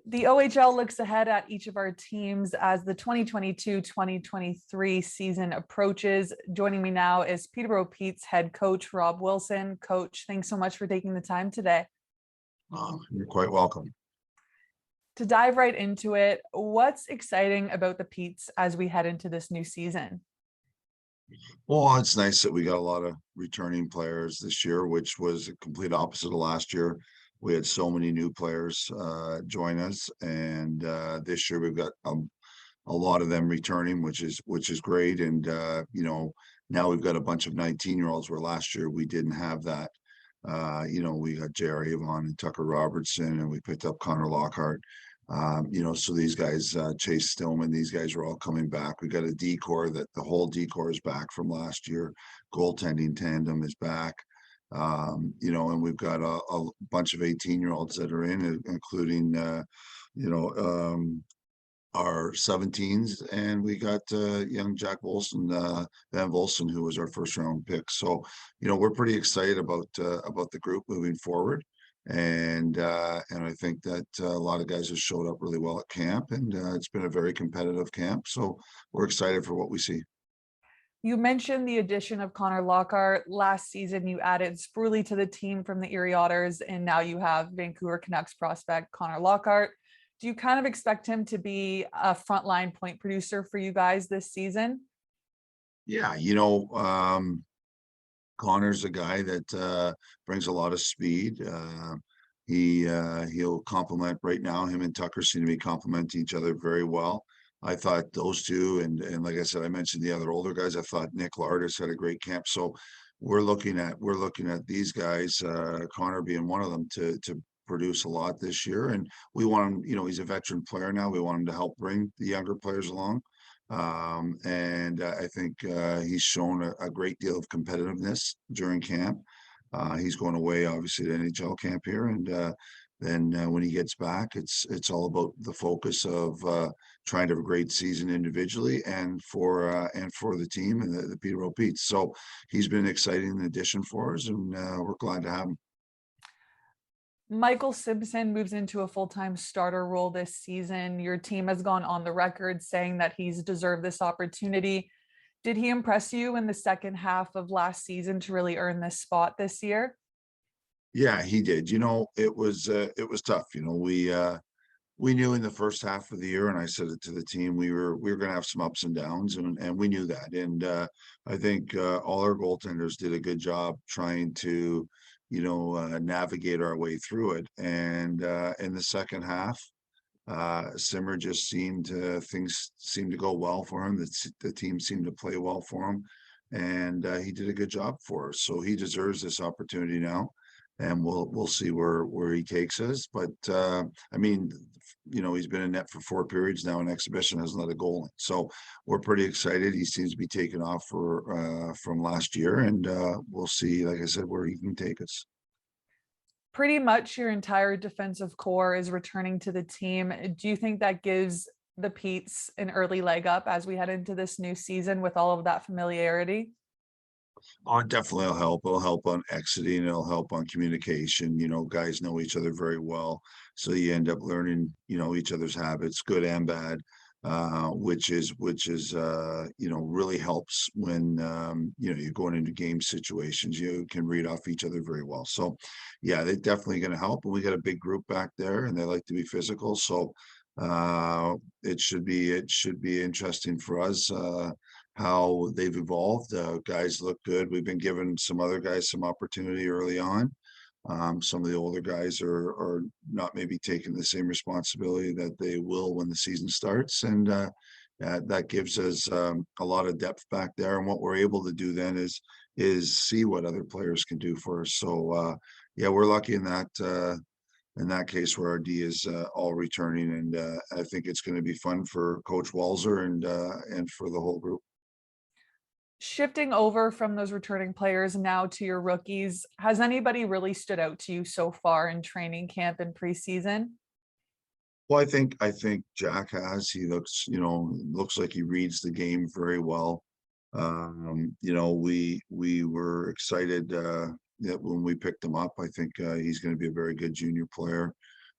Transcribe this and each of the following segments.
The OHL looks ahead at each of our teams as the 2022-2023 season approaches. Joining me now is Peterborough Petes head coach Rob Wilson. Coach, thanks so much for taking the time today. You're quite welcome. To dive right into it, what's exciting about the Petes as we head into this new season? Well, it's nice that we got a lot of returning players this year, which was a complete opposite of last year. We had so many new players join us, and this year we've got a lot of them returning, which is great. And now we've got a bunch of 19-year-olds where last year we didn't have that. We got Jerry Avon and Tucker Robertson, and we picked up Connor Lockhart. So these guys, Chase Stillman, these guys are all coming back. We got a decor that the whole decor is back from last year. Goaltending tandem is back. And we've got a bunch of 18-year-olds that are in, including, our 17s, and we got young Jack Volson, Van Volson, who was our first round pick. So, we're pretty excited about the group moving forward. And I think that a lot of guys have showed up really well at camp, and it's been a very competitive camp. So we're excited for what we see. You mentioned the addition of Connor Lockhart. Last season, you added Spruely to the team from the Erie Otters, and now you have Vancouver Canucks prospect Connor Lockhart. Do you kind of expect him to be a frontline point producer for you guys this season? Yeah, Connor's a guy that brings a lot of speed. He'll complement right now. Him and Tucker seem to be complementing each other very well. I thought those two, and like I said, I mentioned the other older guys. I thought Nick Lardis had a great camp. So we're looking at these guys, Connor being one of them, to produce a lot this year. And we want him, he's a veteran player now. We want him to help bring the younger players along. And I think he's shown a great deal of competitiveness during camp. He's going away, obviously, to NHL camp here, and then when he gets back, it's all about the focus of trying to have a great season individually and for the team and the Peterborough Petes. So he's been an exciting addition for us, and we're glad to have him. Michael Simpson moves into a full-time starter role this season. Your team has gone on the record saying that he's deserved this opportunity. Did he impress you in the second half of last season to really earn this spot this year? Yeah, he did. It was tough. We knew in the first half of the year, and I said it to the team, we were going to have some ups and downs, and we knew that. And I think all our goaltenders did a good job trying to navigate our way through it. And in the second half, Simmer just things seemed to go well for him. The team seemed to play well for him, and he did a good job for us. So he deserves this opportunity now, and we'll see where he takes us. But he's been in net for 4 periods now in exhibition, hasn't let a goal in. So we're pretty excited. He seems to be taking off from last year, and we'll see, like I said, where he can take us. Pretty much your entire defensive core is returning to the team. Do you think that gives the Petes an early leg up as we head into this new season with all of that familiarity? Oh, it definitely will help. It'll help on exiting. It'll help on communication. Guys know each other very well. So you end up learning, each other's habits, good and bad, which is really helps when, you're going into game situations. You can read off each other very well. So, yeah, they're definitely going to help. And we got a big group back there, and they like to be physical. So it should be interesting for us. How they've evolved. Guys look good. We've been giving some other guys some opportunity early on. Some of the older guys are not maybe taking the same responsibility that they will when the season starts, and that gives us a lot of depth back there. And what we're able to do then is see what other players can do for us. So yeah, we're lucky in that case where our D is all returning, and I think it's going to be fun for Coach Walzer and for the whole group. Shifting over from those returning players now to your rookies, has anybody really stood out to you so far in training camp and preseason? Well, I think Jack has. He looks like he reads the game very well. We were excited that when we picked him up. I think he's going to be a very good junior player.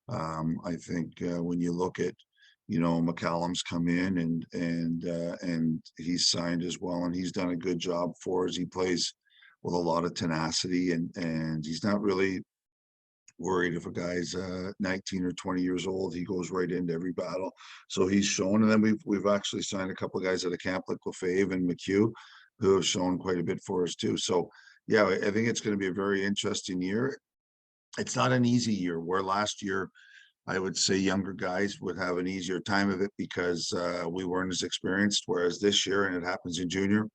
I think when you look at, McCallum's come in and he's signed as well, and he's done a good job for us. He plays with a lot of tenacity, and he's not really worried if a guy's 19 or 20 years old. He goes right into every battle. So he's shown, and then we've actually signed a couple of guys at a camp like Lefebvre and McHugh, who have shown quite a bit for us too. So yeah, I think it's going to be a very interesting year. It's not an easy year. Where last year I would say younger guys would have an easier time of it because we weren't as experienced. Whereas this year, and it happens in junior,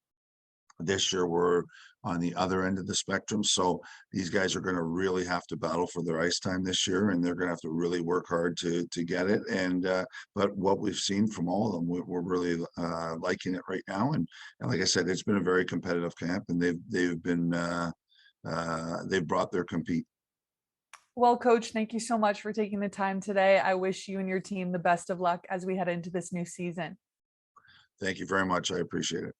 this year we're on the other end of the spectrum. So these guys are going to really have to battle for their ice time this year, and they're going to have to really work hard to get it. And but what we've seen from all of them, we're really liking it right now. And like I said, it's been a very competitive camp, and they've brought their compete. Well, coach, thank you so much for taking the time today. I wish you and your team the best of luck as we head into this new season. Thank you very much. I appreciate it.